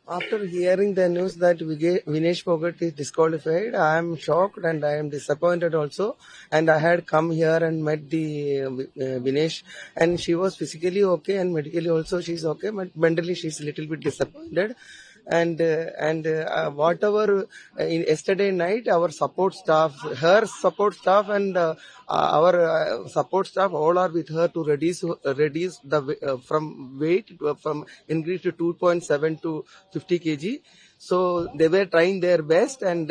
After hearing the news that Vinesh Phogat is disqualified, I am shocked and I am disappointed also. And I had come here and met the Vinesh, and she was physically okay and medically also she's okay, but mentally she's a little bit disappointed. And whatever yesterday night, our support staff, her support staff, and our support staff all are with her to reduce the from weight from increase to 2.7 to 50 kg. So they were trying their best, and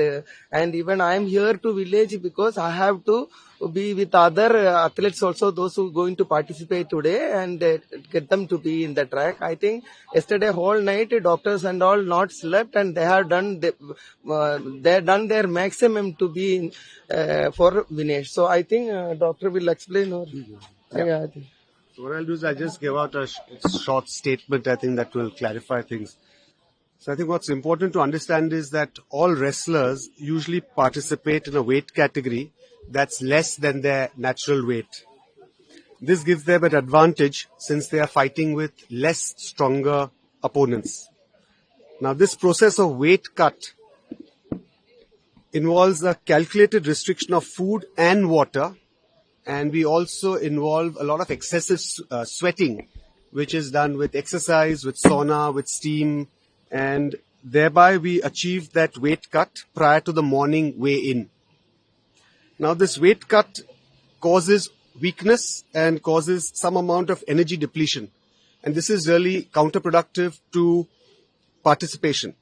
even I am here to village because I have to be with other athletes also, those who are going to participate today, and get them to be in the track. I think yesterday whole night doctors and all not slept, and they have done they have done their maximum to be in, for Vinesh. So I think doctor will explain. Or yeah, I think. So what I'll do is I'll just give out a short statement. I think that will clarify things. So I think what's important to understand is that all wrestlers usually participate in a weight category that's less than their natural weight. This gives them an advantage since they are fighting with less stronger opponents. Now, this process of weight cut involves a calculated restriction of food and water, and we also involve a lot of excessive sweating, which is done with exercise, with sauna, with steam, and thereby we achieve that weight cut prior to the morning weigh-in. Now, this weight cut causes weakness and causes some amount of energy depletion, and this is really counterproductive to participation.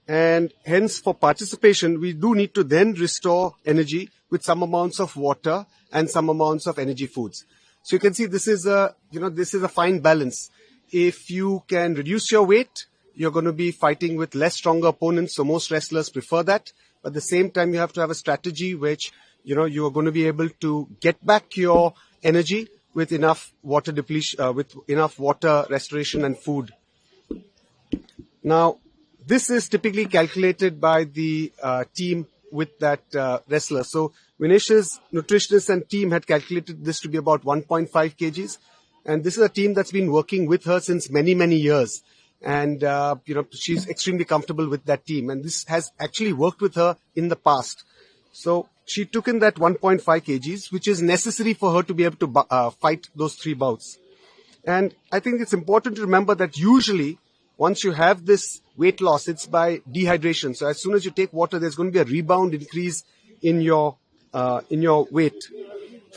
And hence, for participation, we do need to then restore energy with some amounts of water and some amounts of energy foods. So you can see this is a fine balance. If you can reduce your weight, you're going to be fighting with less stronger opponents. So most wrestlers prefer that. But at the same time, you have to have a strategy which, you are going to be able to get back your energy with enough water depletion, with enough water restoration and food. Now, this is typically calculated by the team with that wrestler. So Vinesh's nutritionist and team had calculated this to be about 1.5 kgs. And this is a team that's been working with her since many, many years. And, she's extremely comfortable with that team. And this has actually worked with her in the past. So she took in that 1.5 kgs, which is necessary for her to be able to fight those 3 bouts. And I think it's important to remember that usually once you have this weight loss, it's by dehydration. So as soon as you take water, there's going to be a rebound increase in your weight.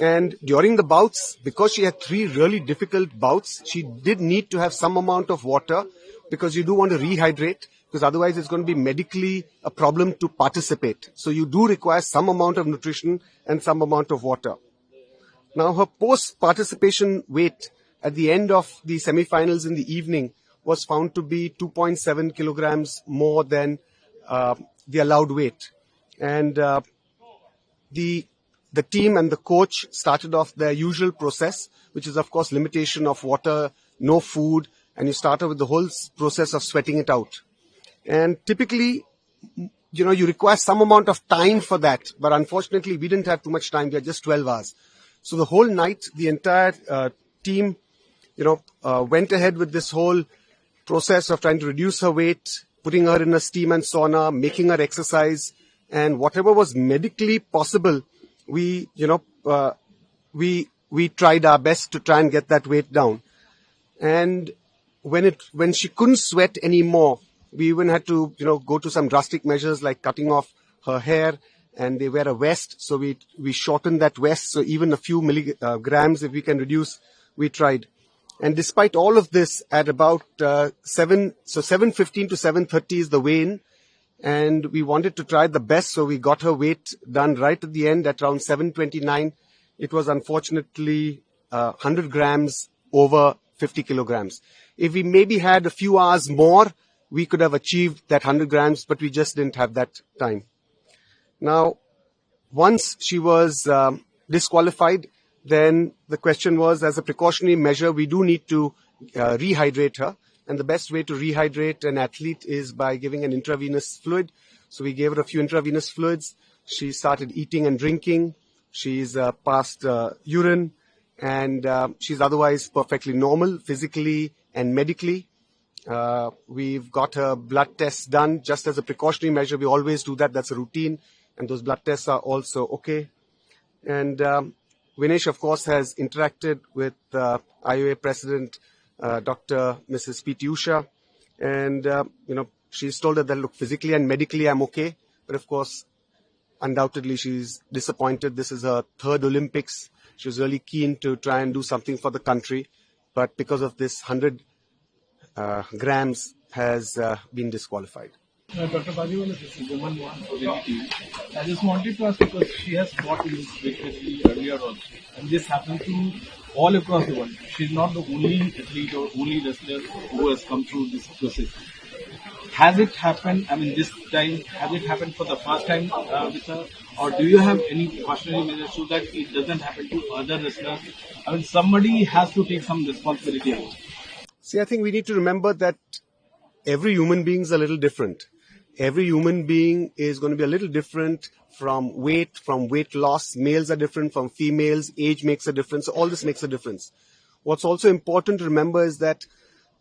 And during the bouts, because she had 3 really difficult bouts, she did need to have some amount of water, because you do want to rehydrate, because otherwise it's going to be medically a problem to participate. So you do require some amount of nutrition and some amount of water. Now, her post-participation weight at the end of the semi-finals in the evening was found to be 2.7 kilograms more than the allowed weight. And the team and the coach started off their usual process, which is, of course, limitation of water, no food, and you started with the whole process of sweating it out. And typically, you require some amount of time for that. But unfortunately, we didn't have too much time. We had just 12 hours. So the whole night, the entire team, went ahead with this whole process of trying to reduce her weight, putting her in a steam and sauna, making her exercise, and whatever was medically possible, we tried our best to try and get that weight down. And when she couldn't sweat anymore, we even had to, go to some drastic measures like cutting off her hair, and they wear a vest. So we shortened that vest. So even a few milligrams, if we can reduce, we tried. And despite all of this, at about 7:15 to 7:30 is the weigh-in, and we wanted to try the best, so we got her weight done right at the end at around 7:29. It was unfortunately 100 grams over 50 kilograms. If we maybe had a few hours more, we could have achieved that 100 grams, but we just didn't have that time. Now, once she was disqualified, then the question was, as a precautionary measure, we do need to rehydrate her. And the best way to rehydrate an athlete is by giving an intravenous fluid. So we gave her a few intravenous fluids. She started eating and drinking. She's passed urine, and she's otherwise perfectly normal, physically and medically. We've got her blood tests done just as a precautionary measure. We always do that. That's a routine. And those blood tests are also okay. And Vinesh, of course, has interacted with IOA President Dr. Mrs. P.T. Usha. And, she's told her that, look, physically and medically I'm okay. But of course, undoubtedly, she's disappointed. This is her third Olympics. She was really keen to try and do something for the country. But because of this 100 grams has been disqualified. Dr. Bajiwala, this is Woman One for the team. I just wanted to ask because she has fought in this previously earlier also, and this happened to all across the world. She's not the only athlete or only wrestler who has come through this process. Has it happened? I mean, this time, has it happened for the first time with her, or do you have any cautionary measures so that it doesn't happen to other wrestlers? I mean, somebody has to take some responsibility of it. See, I think we need to remember that every human being is a little different. Every human being is going to be a little different from weight loss. Males are different from females. Age makes a difference. All this makes a difference. What's also important to remember is that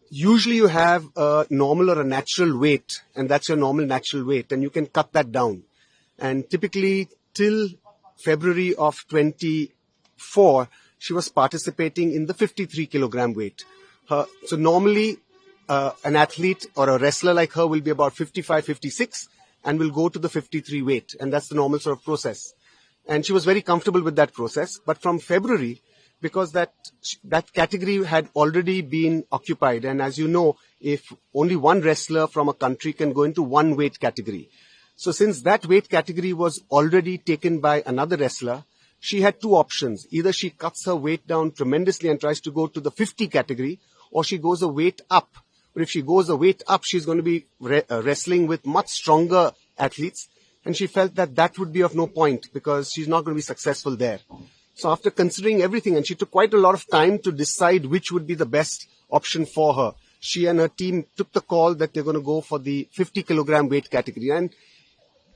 usually you have a normal or a natural weight, and that's your normal natural weight, and you can cut that down. And typically, till February of 24, she was participating in the 53 kilogram weight. So normally, an athlete or a wrestler like her will be about 55, 56 and will go to the 53 weight. And that's the normal sort of process. And she was very comfortable with that process. But from February, because that category had already been occupied. And as you know, if only one wrestler from a country can go into one weight category. So since that weight category was already taken by another wrestler, she had two options. Either she cuts her weight down tremendously and tries to go to the 50 category, or she goes a weight up. But if she goes a weight up, she's going to be wrestling with much stronger athletes. And she felt that that would be of no point because she's not going to be successful there. So after considering everything, and she took quite a lot of time to decide which would be the best option for her, she and her team took the call that they're going to go for the 50 kilogram weight category. And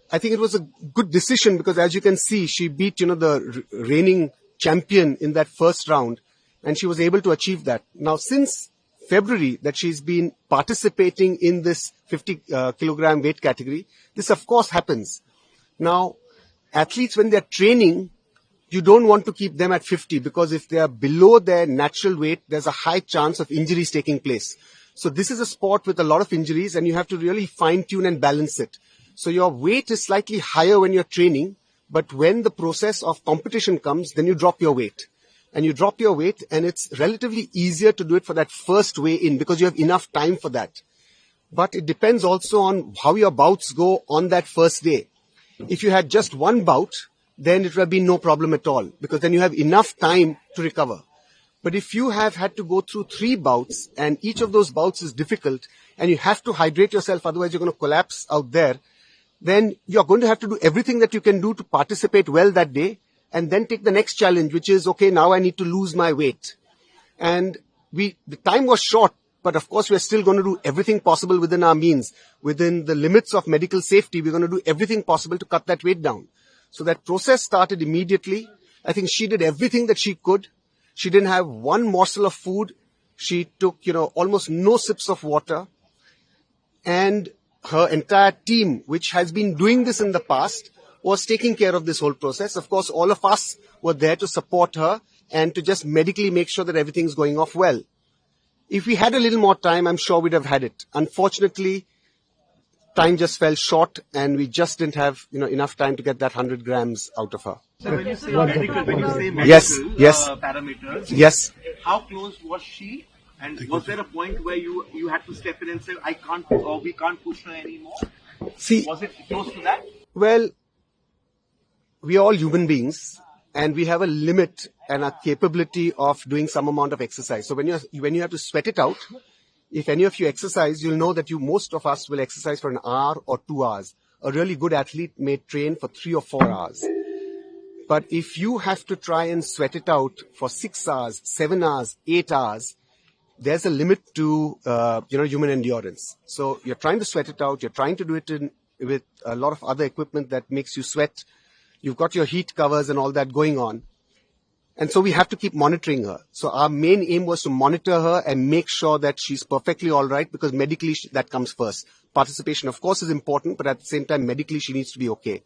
I think it was a good decision because as you can see, she beat, the reigning champion in that first round, and she was able to achieve that. Now, since February that she's been participating in this 50 kilogram weight category, this of course happens. Now, athletes when they're training, you don't want to keep them at 50 because if they are below their natural weight, there's a high chance of injuries taking place. So this is a sport with a lot of injuries and you have to really fine tune and balance it. So your weight is slightly higher when you're training, but when the process of competition comes, then you drop your weight. And you drop your weight and it's relatively easier to do it for that first weigh in because you have enough time for that. But it depends also on how your bouts go on that first day. If you had just one bout, then it would have been no problem at all because then you have enough time to recover. But if you have had to go through 3 bouts and each of those bouts is difficult and you have to hydrate yourself, otherwise you're going to collapse out there, then you're going to have to do everything that you can do to participate well that day and then take the next challenge, which is, okay, now I need to lose my weight. And the time was short, but of course we're still going to do everything possible within our means. Within the limits of medical safety, we're going to do everything possible to cut that weight down. So that process started immediately. I think she did everything that she could. She didn't have one morsel of food. She took, almost no sips of water. And her entire team, which has been doing this in the past, was taking care of this whole process. Of course, all of us were there to support her and to just medically make sure that everything's going off well. If we had a little more time, I'm sure we'd have had it. Unfortunately, time just fell short and we just didn't have enough time to get that 100 grams out of her. So when you say medical Yes. parameters, Yes. how close was she? And was there a point where you had to step in and say, I can't, or we can't push her anymore? See, Was it close to that? well, we are all human beings and we have a limit and a capability of doing some amount of exercise. So when you have to sweat it out, if any of you exercise, you'll know that most of us will exercise for an hour or 2 hours. A really good athlete may train for 3 or 4 hours. But if you have to try and sweat it out for 6 hours, 7 hours, 8 hours, there's a limit to, human endurance. So you're trying to sweat it out. You're trying to do it with a lot of other equipment that makes you sweat. You've got your heat covers and all that going on. And so we have to keep monitoring her. So our main aim was to monitor her and make sure that she's perfectly all right, because medically that comes first. Participation, of course, is important, but at the same time, medically she needs to be okay.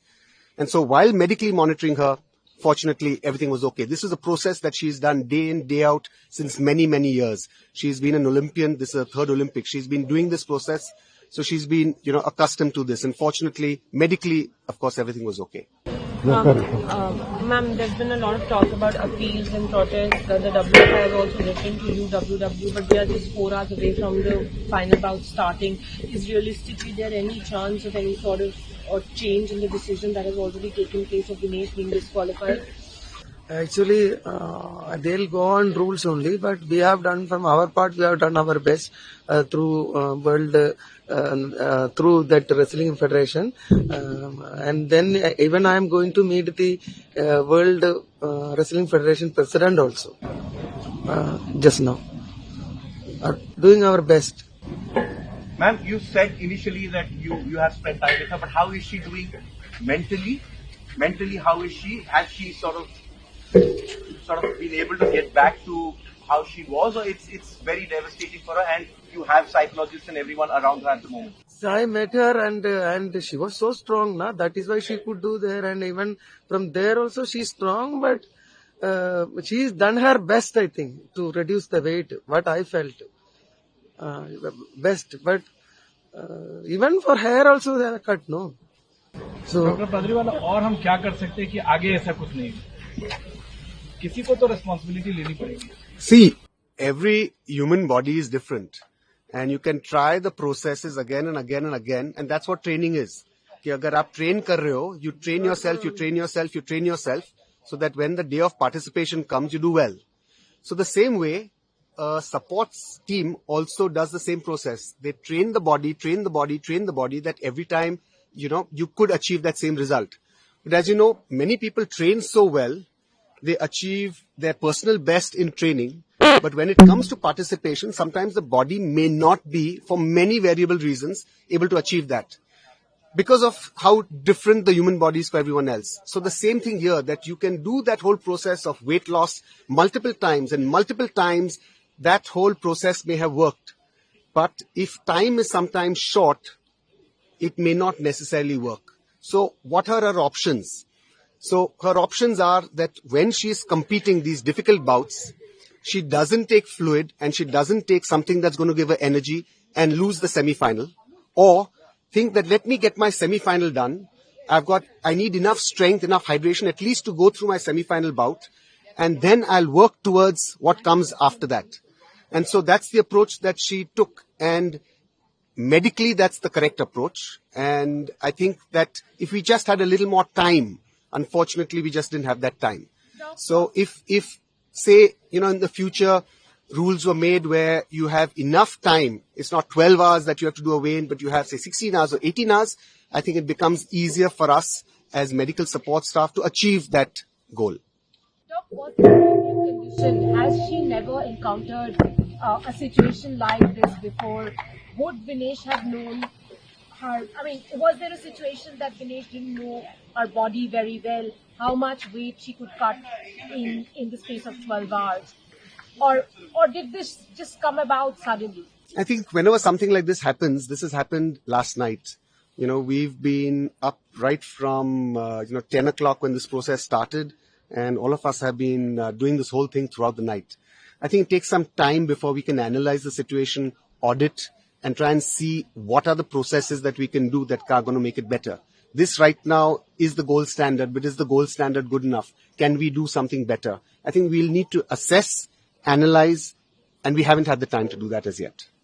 And so while medically monitoring her, fortunately, everything was okay. This is a process that she's done day in, day out since many, many years. She's been an Olympian. This is her third Olympics. She's been doing this process. So she's been, accustomed to this. And fortunately, medically, of course, everything was okay. Ma'am, there's been a lot of talk about appeals and protests. The WFI has also written to you, WW, but we are just 4 hours away from the final bout starting. Is realistically there any chance of any sort of or change in the decision that has already taken place of Vinesh being disqualified? Actually, they'll go on rules only, but we have done from our part, we have done our best through through that wrestling federation, and then even I am going to meet the World Wrestling Federation president also just now. Doing our best. Ma'am, you said initially that you have spent time with her, but how is she doing mentally? Mentally, how is she? Has she sort of been able to get back to how she was, or it's very devastating for her, and you have psychologists and everyone around her at the moment? So I met her and she was so strong, na. That is why she could do there, and even from there also she's strong, but she's done her best, I think, to reduce the weight. What I felt best, but even for hair also they are cut, no. So doctor Padriwala, और हम क्या कर सकते हैं कि आगे ऐसा कुछ नहीं हो? किसी को तो रिस्पांसिबिलिटी लेनी पड़ेगी. See, every human body is different, and you can try the processes again and again and again, and that's what training is. कि अगर आप train कर रहे हो, you train yourself, you train yourself, you train yourself, so that when the day of participation comes, you do well. So the same way, a supports team also does the same process. They train the body, that every time, you could achieve that same result. But as you know, many people train so well, they achieve their personal best in training. But when it comes to participation, sometimes the body may not be, for many variable reasons, able to achieve that, because of how different the human body is for everyone else. So the same thing here, that you can do that whole process of weight loss multiple times, and multiple times that whole process may have worked. But if time is sometimes short, it may not necessarily work. So what are her options? So her options are that when she is competing these difficult bouts, she doesn't take fluid and she doesn't take something that's going to give her energy and lose the semi-final, or think that let me get my semi-final done. I need enough strength, enough hydration at least to go through my semi-final bout, and then I'll work towards what comes after that. And so that's the approach that she took, and medically that's the correct approach. And I think that if we just had a little more time, unfortunately we just didn't have that time. So if say, in the future, rules were made where you have enough time, it's not 12 hours that you have to do a weigh-in, but you have, say, 16 hours or 18 hours, I think it becomes easier for us as medical support staff to achieve that goal. Doc, what's the condition? Has she never encountered a situation like this before? Would Vinesh have known her? I mean, was there a situation that Vinesh didn't know her body very well, how much weight she could cut in the space of 12 hours? Or did this just come about suddenly? I think whenever something like this happens, this has happened last night. We've been up right from 10 o'clock when this process started, and all of us have been doing this whole thing throughout the night. I think it takes some time before we can analyze the situation, audit, and try and see what are the processes that we can do that are going to make it better. This right now is the gold standard, but is the gold standard good enough? Can we do something better? I think we'll need to assess, analyze, and we haven't had the time to do that as yet.